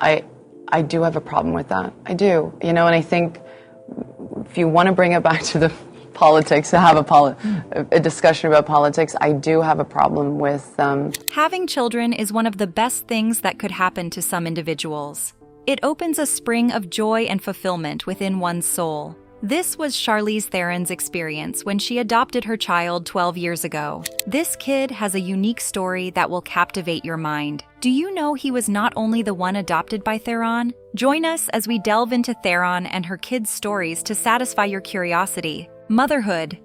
I do have a problem with that. I do, and I think if you want to bring it back to the politics, to have a discussion about politics, I do have a problem with Having children is one of the best things that could happen to some individuals. It opens a spring of joy and fulfillment within one's soul. This was Charlize Theron's experience when she adopted her child 12 years ago. This kid has a unique story that will captivate your mind. Do you know he was not only the one adopted by Theron? Join us as we delve into Theron and her kids' stories to satisfy your curiosity. Motherhood.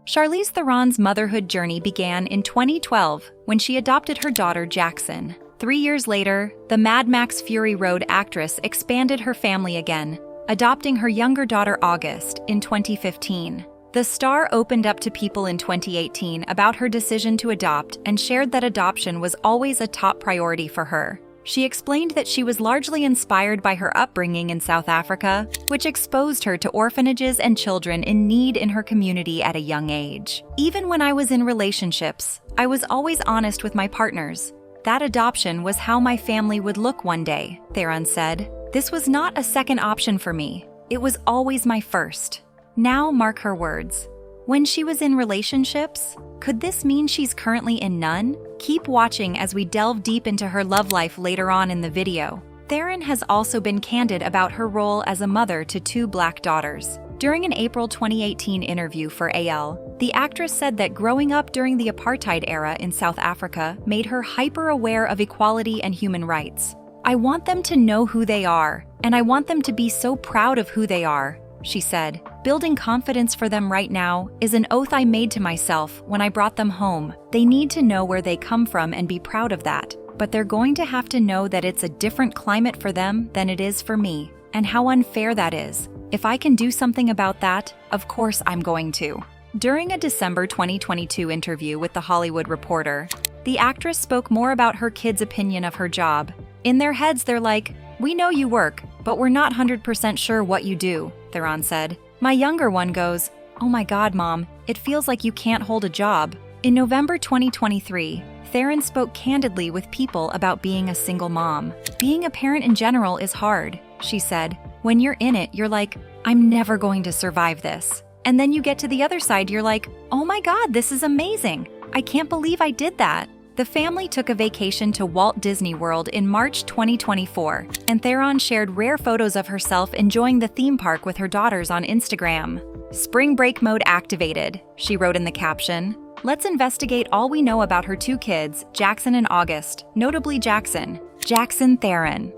Charlize Theron's motherhood journey began in 2012 when she adopted her daughter Jackson. 3 years later, the Mad Max Fury Road actress expanded her family again, adopting her younger daughter August in 2015. The star opened up to people in 2018 about her decision to adopt and shared that adoption was always a top priority for her. She explained that she was largely inspired by her upbringing in South Africa, which exposed her to orphanages and children in need in her community at a young age. Even when I was in relationships, I was always honest with my partners. That adoption was how my family would look one day, Theron said. This was not a second option for me. It was always my first. Now mark her words. When she was in relationships, could this mean she's currently in none? Keep watching as we delve deep into her love life later on in the video. Theron has also been candid about her role as a mother to 2 black daughters. During an April 2018 interview for AL, the actress said that growing up during the apartheid era in South Africa made her hyper-aware of equality and human rights. I want them to know who they are, and I want them to be so proud of who they are, she said. Building confidence for them right now is an oath I made to myself when I brought them home. They need to know where they come from and be proud of that, but they're going to have to know that it's a different climate for them than it is for me, and how unfair that is. If I can do something about that, of course I'm going to. During a December 2022 interview with The Hollywood Reporter, the actress spoke more about her kids' opinion of her job. In their heads, they're like, "We know you work, but we're not 100% sure what you do," Theron said. My younger one goes, "Oh my God, Mom, it feels like you can't hold a job." In November 2023, Theron spoke candidly with people about being a single mom. Being a parent in general is hard, she said. When you're in it, you're like, I'm never going to survive this. And then you get to the other side, you're like, oh my God, this is amazing. I can't believe I did that. The family took a vacation to Walt Disney World in March 2024, and Theron shared rare photos of herself enjoying the theme park with her daughters on Instagram. Spring break mode activated, she wrote in the caption. Let's investigate all we know about her 2 kids, Jackson and August, notably Jackson Theron.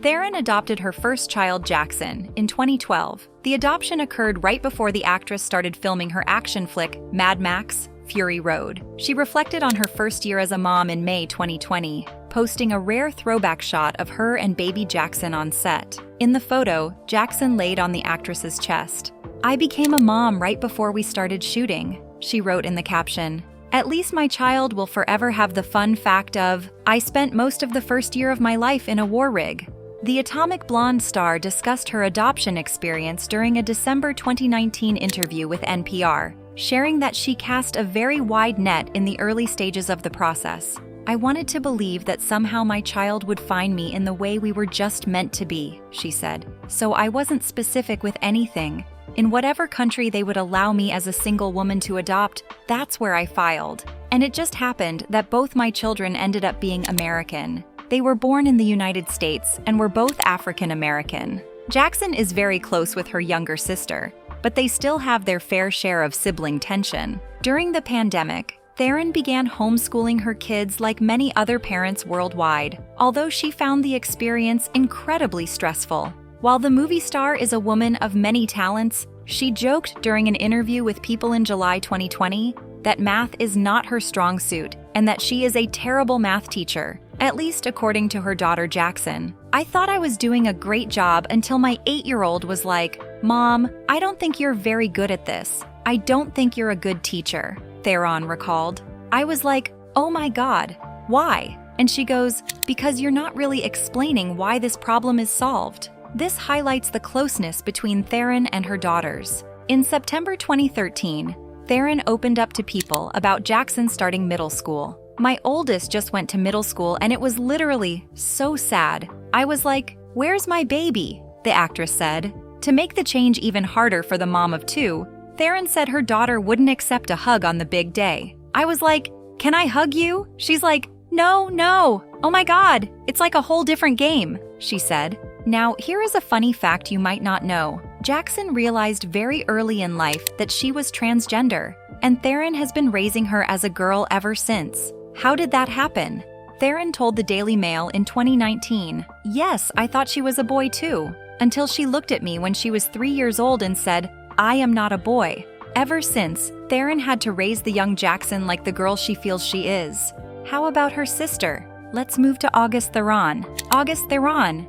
Theron adopted her first child, Jackson, in 2012. The adoption occurred right before the actress started filming her action flick, Mad Max Fury Road. She reflected on her first year as a mom in May 2020, posting a rare throwback shot of her and baby Jackson on set. In the photo, Jackson laid on the actress's chest. I became a mom right before we started shooting, she wrote in the caption. At least my child will forever have the fun fact of, I spent most of the first year of my life in a war rig. The Atomic Blonde star discussed her adoption experience during a December 2019 interview with NPR, sharing that she cast a very wide net in the early stages of the process. I wanted to believe that somehow my child would find me in the way we were just meant to be, she said. So I wasn't specific with anything. In whatever country they would allow me as a single woman to adopt, that's where I filed. And it just happened that both my children ended up being American. They were born in the United States and were both African American. Jackson is very close with her younger sister, but they still have their fair share of sibling tension. During the pandemic, Theron began homeschooling her kids like many other parents worldwide, although she found the experience incredibly stressful. While the movie star is a woman of many talents, she joked during an interview with People in July 2020 that math is not her strong suit and that she is a terrible math teacher, at least according to her daughter Jackson. I thought I was doing a great job until my 8-year-old was like, Mom, I don't think you're very good at this. I don't think you're a good teacher, Theron recalled. I was like, oh my God, why? And she goes, because you're not really explaining why this problem is solved. This highlights the closeness between Theron and her daughters. In September 2013, Theron opened up to people about Jackson starting middle school. "My oldest just went to middle school and it was literally so sad. I was like, where's my baby?" the actress said. To make the change even harder for the mom of two, Theron said her daughter wouldn't accept a hug on the big day. "I was like, can I hug you?" She's like, "No, no. Oh my God, it's like a whole different game," she said. Now, here is a funny fact you might not know. Jackson realized very early in life that she was transgender, and Theron has been raising her as a girl ever since. How did that happen? Theron told the Daily Mail in 2019, "Yes, I thought she was a boy too, until she looked at me when she was 3 years old and said, 'I am not a boy.'" Ever since, Theron had to raise the young Jackson like the girl she feels she is. How about her sister? Let's move to August Theron. August Theron.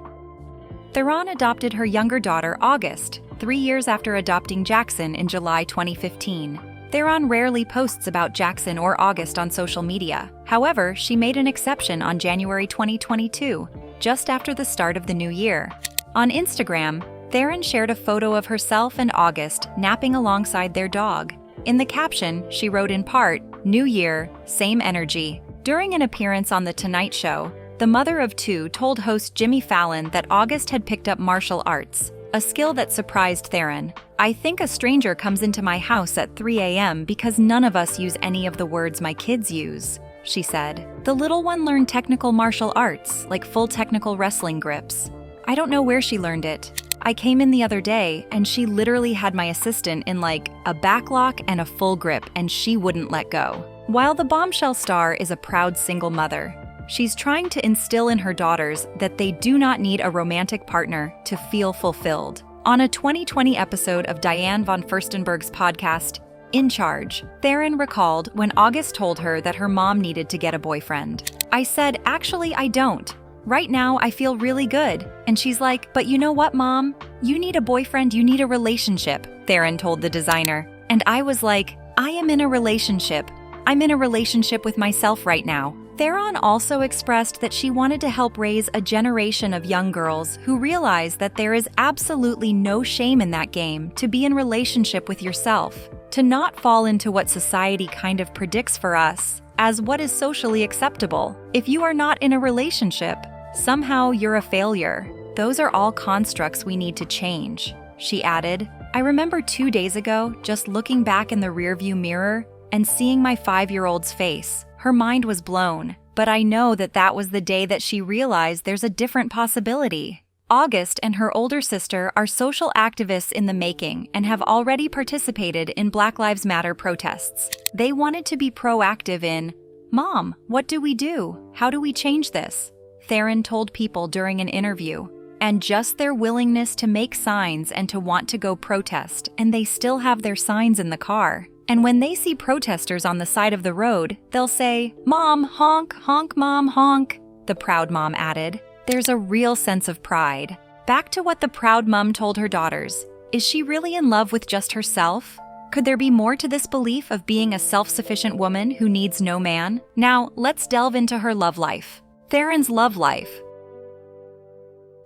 Theron adopted her younger daughter, August, 3 years after adopting Jackson in July 2015. Theron rarely posts about Jackson or August on social media. However, she made an exception on January 2022, just after the start of the new year. On Instagram, Theron shared a photo of herself and August napping alongside their dog. In the caption, she wrote in part, "New year, same energy." During an appearance on The Tonight Show, the mother of two told host Jimmy Fallon that August had picked up martial arts, a skill that surprised Theron. "I think a stranger comes into my house at 3 a.m. because none of us use any of the words my kids use," she said. "The little one learned technical martial arts, like full technical wrestling grips. I don't know where she learned it. I came in the other day and she literally had my assistant in like a backlock and a full grip and she wouldn't let go." While the bombshell star is a proud single mother, she's trying to instill in her daughters that they do not need a romantic partner to feel fulfilled. On a 2020 episode of Diane von Furstenberg's podcast, In Charge, Theron recalled when August told her that her mom needed to get a boyfriend. "I said, actually, I don't. Right now, I feel really good." And she's like, "But you know what, Mom? You need a boyfriend, you need a relationship," Theron told the designer. And I was like, I am in a relationship. I'm in a relationship with myself right now. Theron also expressed that she wanted to help raise a generation of young girls who realize that there is absolutely no shame in that game to be in relationship with yourself, to not fall into what society kind of predicts for us as what is socially acceptable. If you are not in a relationship, somehow you're a failure. Those are all constructs we need to change, she added. I remember 2 days ago just looking back in the rearview mirror and seeing my 5-year-old's face. Her mind was blown, but I know that that was the day that she realized there's a different possibility. August and her older sister are social activists in the making and have already participated in Black Lives Matter protests. They wanted to be proactive in, "Mom, what do we do? How do we change this?" Theron told People during an interview. And just their willingness to make signs and to want to go protest, and they still have their signs in the car. And when they see protesters on the side of the road, they'll say, "Mom, honk, honk, Mom, honk," the proud mom added. There's a real sense of pride. Back to what the proud mom told her daughters. Is she really in love with just herself? Could there be more to this belief of being a self-sufficient woman who needs no man? Now, let's delve into her love life. Theron's love life.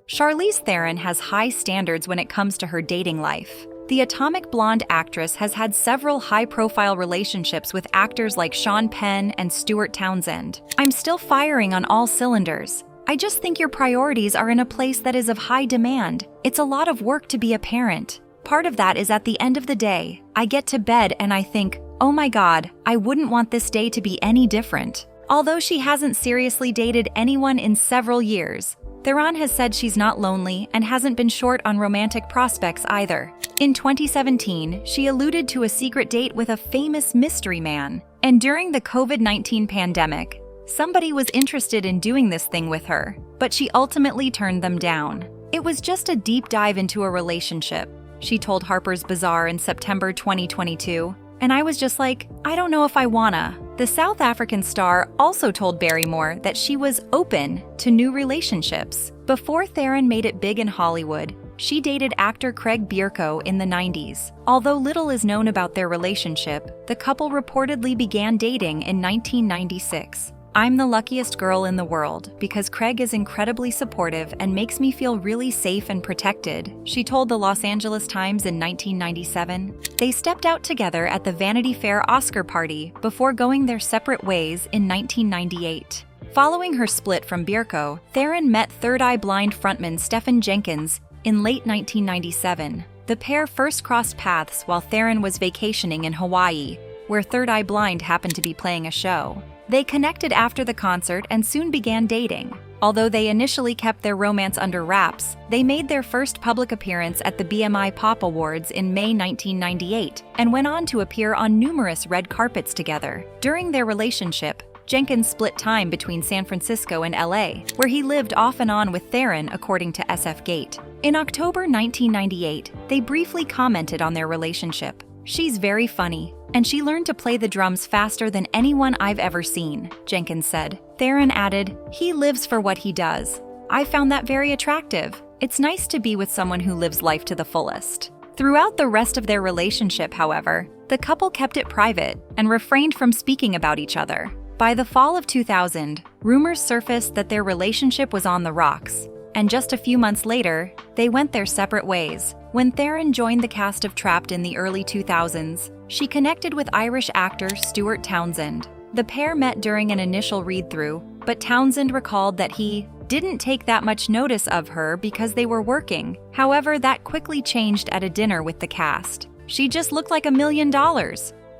Charlize Theron has high standards when it comes to her dating life. The Atomic Blonde actress has had several high-profile relationships with actors like Sean Penn and Stuart Townsend. I'm still firing on all cylinders. I just think your priorities are in a place that is of high demand. It's a lot of work to be a parent. Part of that is at the end of the day, I get to bed and I think, oh my God, I wouldn't want this day to be any different. Although she hasn't seriously dated anyone in several years, Theron has said she's not lonely and hasn't been short on romantic prospects either. In 2017, she alluded to a secret date with a famous mystery man. And during the COVID-19 pandemic, somebody was interested in doing this thing with her, but she ultimately turned them down. It was just a deep dive into a relationship, she told Harper's Bazaar in September 2022. And I was just like, I don't know if I wanna. The South African star also told Barrymore that she was open to new relationships. Before Theron made it big in Hollywood, she dated actor Craig Bierko in the 90s. Although little is known about their relationship, the couple reportedly began dating in 1996. "I'm the luckiest girl in the world because Craig is incredibly supportive and makes me feel really safe and protected," she told the Los Angeles Times in 1997. They stepped out together at the Vanity Fair Oscar party before going their separate ways in 1998. Following her split from Bierko, Theron met Third Eye Blind frontman Stephen Jenkins in late 1997. The pair first crossed paths while Theron was vacationing in Hawaii, where Third Eye Blind happened to be playing a show. They connected after the concert and soon began dating. Although they initially kept their romance under wraps, they made their first public appearance at the BMI Pop Awards in May 1998 and went on to appear on numerous red carpets together. During their relationship, Jenkins split time between San Francisco and LA, where he lived off and on with Theron, according to SF Gate. In October 1998, they briefly commented on their relationship. "She's very funny, and she learned to play the drums faster than anyone I've ever seen," Jenkins said. Theron added, "He lives for what he does. I found that very attractive. It's nice to be with someone who lives life to the fullest." Throughout the rest of their relationship, however, the couple kept it private and refrained from speaking about each other. By the fall of 2000, rumors surfaced that their relationship was on the rocks, and just a few months later, they went their separate ways. When Theron joined the cast of Trapped in the early 2000s, she connected with Irish actor Stuart Townsend. The pair met during an initial read-through, but Townsend recalled that he didn't take that much notice of her because they were working. However, that quickly changed at a dinner with the cast. "She just looked like $1 million.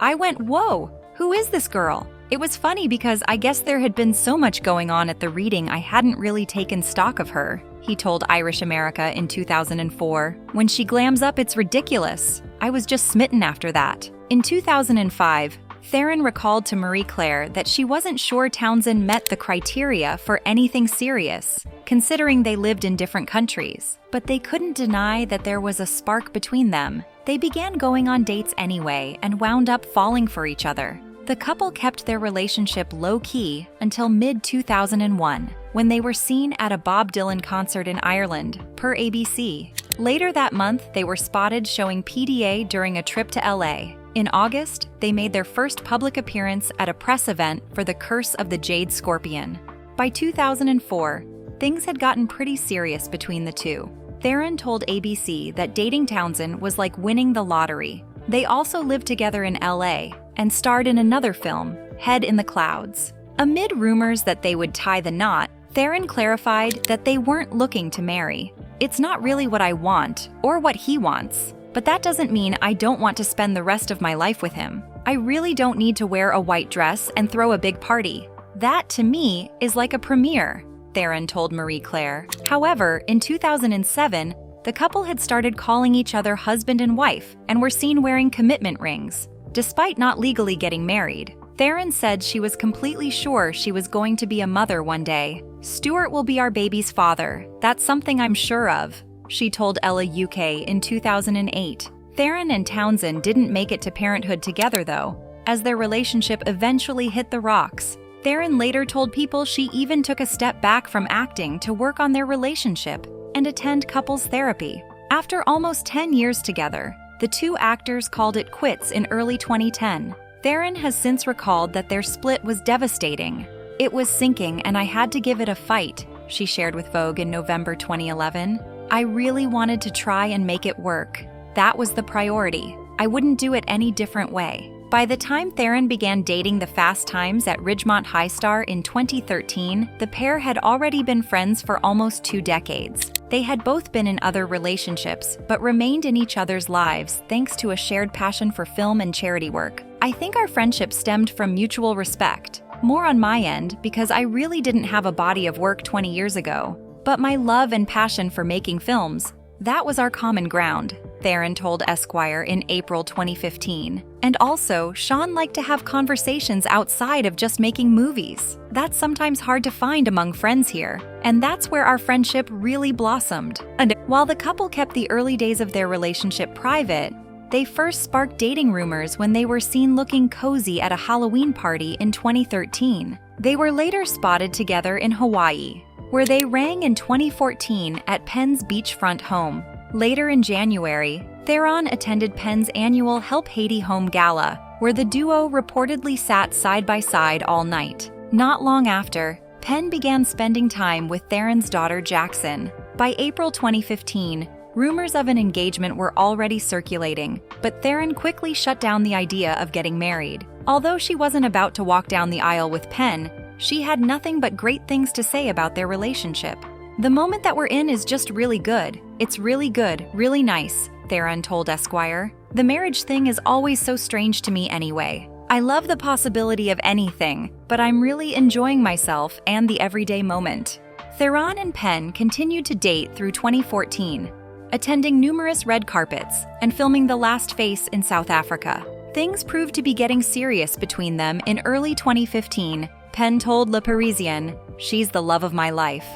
I went, whoa, who is this girl?" It was funny because I guess there had been so much going on at the reading I hadn't really taken stock of her, he told Irish America in 2004. "When she glams up, it's ridiculous. I was just smitten after that." In 2005, Theron recalled to Marie Claire that she wasn't sure Townsend met the criteria for anything serious, considering they lived in different countries. But they couldn't deny that there was a spark between them. They began going on dates anyway and wound up falling for each other. The couple kept their relationship low-key until mid-2001, when they were seen at a Bob Dylan concert in Ireland, per ABC. Later that month, they were spotted showing PDA during a trip to LA. In August, they made their first public appearance at a press event for The Curse of the Jade Scorpion. By 2004, things had gotten pretty serious between the two. Theron told ABC that dating Townsend was like winning the lottery. They also lived together in LA and starred in another film, Head in the Clouds. Amid rumors that they would tie the knot, Theron clarified that they weren't looking to marry. "It's not really what I want, or what he wants. But that doesn't mean I don't want to spend the rest of my life with him. I really don't need to wear a white dress and throw a big party. That, to me, is like a premiere," Theron told Marie Claire. However, in 2007, the couple had started calling each other husband and wife and were seen wearing commitment rings. Despite not legally getting married, Theron said she was completely sure she was going to be a mother one day. "Stuart will be our baby's father. That's something I'm sure of," she told Ella UK in 2008. Theron and Townsend didn't make it to parenthood together, though, as their relationship eventually hit the rocks. Theron later told People she even took a step back from acting to work on their relationship and attend couples therapy. After almost 10 years together, the two actors called it quits in early 2010. Theron has since recalled that their split was devastating. "It was sinking and I had to give it a fight," she shared with Vogue in November 2011. "I really wanted to try and make it work. That was the priority. I wouldn't do it any different way." By the time Theron began dating the Fast Times at Ridgemont High Star in 2013, the pair had already been friends for almost 2 decades. They had both been in other relationships, but remained in each other's lives thanks to a shared passion for film and charity work. "I think our friendship stemmed from mutual respect. More on my end, because I really didn't have a body of work 20 years ago. But my love and passion for making films, that was our common ground," Theron told Esquire in April 2015. "And also, Sean liked to have conversations outside of just making movies. That's sometimes hard to find among friends here. And that's where our friendship really blossomed." And while the couple kept the early days of their relationship private, they first sparked dating rumors when they were seen looking cozy at a Halloween party in 2013. They were later spotted together in Hawaii, where they rang in 2014 at Penn's beachfront home. Later in January, Theron attended Penn's annual Help Haiti Home Gala, where the duo reportedly sat side by side all night. Not long after, Penn began spending time with Theron's daughter Jackson. By April 2015, rumors of an engagement were already circulating, but Theron quickly shut down the idea of getting married. Although she wasn't about to walk down the aisle with Penn, she had nothing but great things to say about their relationship. "The moment that we're in is just really good. It's really good, really nice," Theron told Esquire. "The marriage thing is always so strange to me anyway. I love the possibility of anything, but I'm really enjoying myself and the everyday moment." Theron and Penn continued to date through 2014, attending numerous red carpets and filming The Last Face in South Africa. Things proved to be getting serious between them in early 2015. Penn told Le Parisien, "She's the love of my life."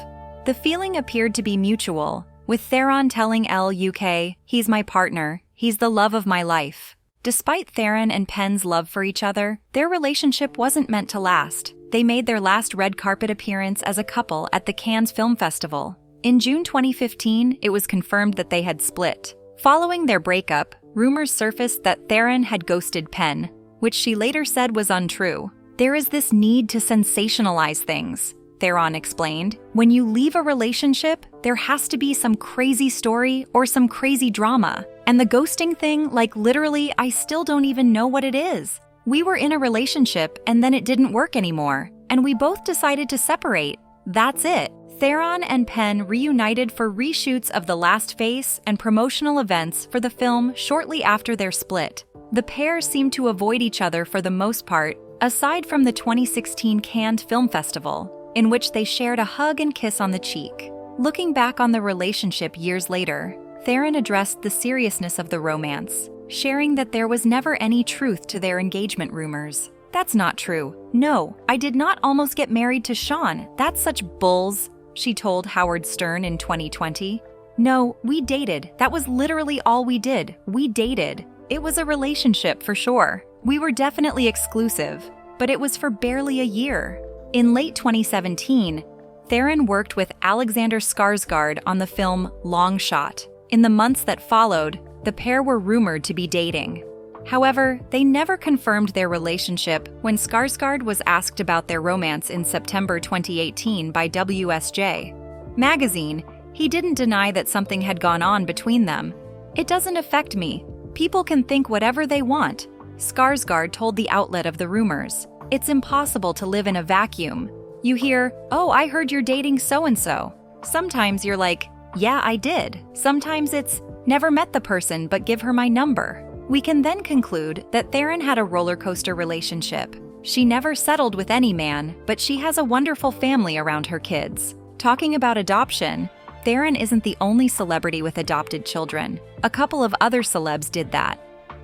The feeling appeared to be mutual, with Theron telling Elle UK, "He's my partner, he's the love of my life." Despite Theron and Penn's love for each other, their relationship wasn't meant to last. They made their last red carpet appearance as a couple at the Cannes Film Festival. In June 2015, it was confirmed that they had split. Following their breakup, rumors surfaced that Theron had ghosted Penn, which she later said was untrue. "There is this need to sensationalize things," Theron explained. "When you leave a relationship, there has to be some crazy story or some crazy drama. And the ghosting thing, like literally, I still don't even know what it is. We were in a relationship and then it didn't work anymore, and we both decided to separate. That's it." Theron and Penn reunited for reshoots of The Last Face and promotional events for the film shortly after their split. The pair seemed to avoid each other for the most part, aside from the 2016 Cannes Film Festival, in which they shared a hug and kiss on the cheek. Looking back on the relationship years later, Theron addressed the seriousness of the romance, sharing that there was never any truth to their engagement rumors. "That's not true. No, I did not almost get married to Sean. That's such bulls," she told Howard Stern in 2020. "No, we dated. That was literally all we did. We dated. It was a relationship for sure. We were definitely exclusive, but it was for barely a year." In late 2017, Theron worked with Alexander Skarsgård on the film Long Shot. In the months that followed, the pair were rumored to be dating. However, they never confirmed their relationship. When Skarsgård was asked about their romance in September 2018 by WSJ magazine, he didn't deny that something had gone on between them. "It doesn't affect me. People can think whatever they want," Skarsgård told the outlet of the rumors. "It's impossible to live in a vacuum. You hear, 'Oh, I heard you're dating so-and-so.' Sometimes you're like, 'Yeah, I did.' Sometimes it's, 'Never met the person, but give her my number.'" We can then conclude that Theron had a roller coaster relationship. She never settled with any man, but she has a wonderful family around her kids. Talking about adoption, Theron isn't the only celebrity with adopted children. A couple of other celebs did that.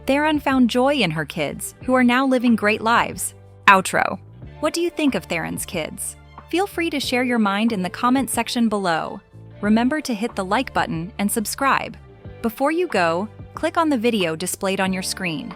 Theron found joy in her kids, who are now living great lives. Outro. What do you think of Theron's kids? Feel free to share your mind in the comment section below. Remember to hit the like button and subscribe. Before you go, click on the video displayed on your screen.